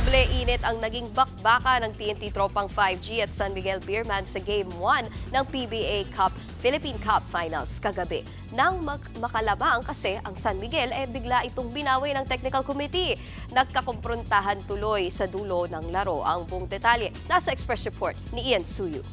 Doble init ang naging bakbaka ng TNT Tropang 5G at San Miguel Beerman sa Game 1 ng PBA Cup Philippine Cup Finals kagabi. Nang makalabang kasi ang San Miguel bigla itong binawi ng Technical Committee. Nagkakumprontahan tuloy sa dulo ng laro. Ang buong detalye nasa Express Report ni Ian Suyu.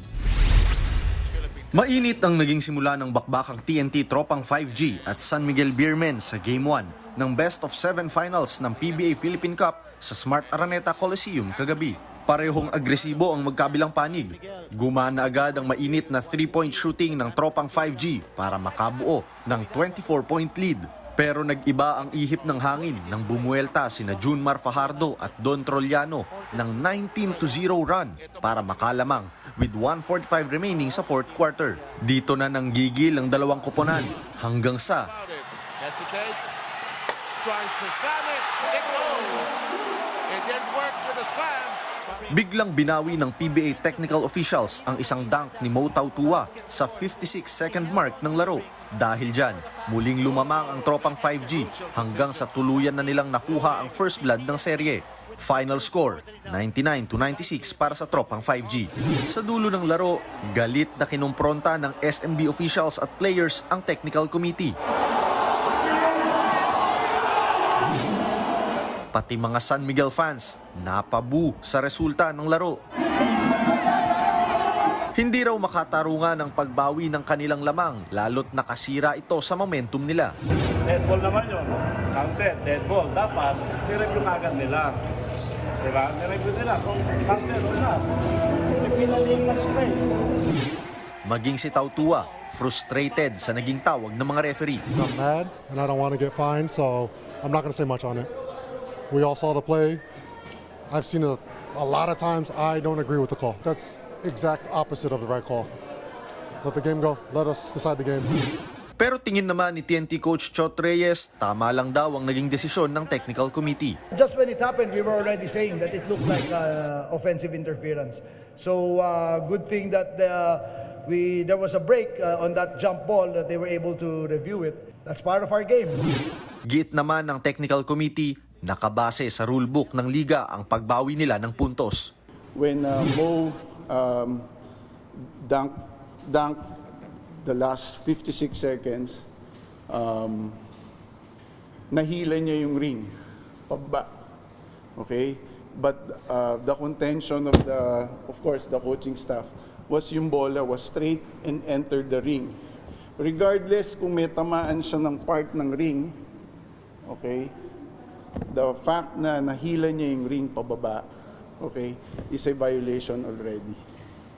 Mainit ang naging simula ng bakbakang TNT Tropang 5G at San Miguel Beermen sa Game 1 ng Best of 7 Finals ng PBA Philippine Cup sa Smart Araneta Coliseum kagabi. Parehong agresibo ang magkabilang panig. Gumana agad ang mainit na 3-point shooting ng Tropang 5G para makabuo ng 24-point lead. Pero nag-iba ang ihip ng hangin nang bumuelta sina Junmar Fajardo at Don Trollano ng 19-0 run para makalamang with 1:45 remaining sa fourth quarter. Dito na nanggigil ang dalawang koponan hanggang sa Hesitates, tries to slam it, it goes. It didn't work with the slam. biglang binawi ng PBA technical officials ang isang dunk ni Mo Tautua sa 56-second mark ng laro. Dahil dyan, muling lumamang ang Tropang 5G hanggang sa tuluyan na nilang nakuha ang first blood ng serye. Final score, 99-96 para sa Tropang 5G. Sa dulo ng laro, galit na kinumpronta ng SMB officials at players ang technical committee. Pati mga San Miguel fans, napabu sa resulta ng laro. Hindi raw makatarungan ang pagbawi ng kanilang lamang, lalo't nakasira ito sa momentum nila. Dead ball naman yun. Counted, dead ball. Dapat, nireview kagad nila. Diba? Nireview nila kung counted o not. Pinaling na sila eh. Maging si Tautua, frustrated sa naging tawag ng mga referee. I'm mad and I don't want to get fined, so I'm not going to say much on it. We all saw the play. I've seen it a lot of times. I don't agree with the call. That's exact opposite of the right call. Let the game go. Let us decide the game. Pero tingin naman ni TNT coach Chot Reyes, tama lang daw ang naging desisyon ng technical committee. Just when it happened, we were already saying that it looked like offensive interference. So good thing that there was a break on that jump ball that they were able to review it. That's part of our game. Giit naman ng technical committee, nakabase sa rulebook ng liga ang pagbawi nila ng puntos. When Mo dunked the last 56 seconds, nahila niya yung ring pababa. Okay? But the contention of course, the coaching staff was yung bola was straight and entered the ring. Regardless kung may tamaan siya ng part ng ring, okay, the fact na nahila niya yung ring pababa, okay, is a violation already.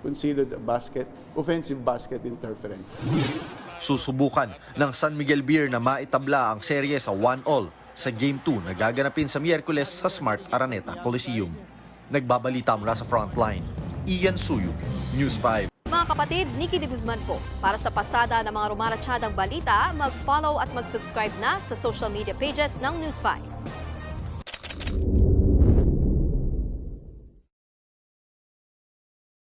Considered a offensive basket interference. Susubukan ng San Miguel Beer na maitabla ang serye sa 1-all sa Game 2 na gaganapin sa Miyerkules sa Smart Araneta Coliseum. Nagbabalita mula sa frontline, Ian Suyu, News 5. Mga kapatid, Nikki de Guzman po. Para sa pasada ng mga rumaratsyadang balita, mag-follow at mag-subscribe na sa social media pages ng News 5.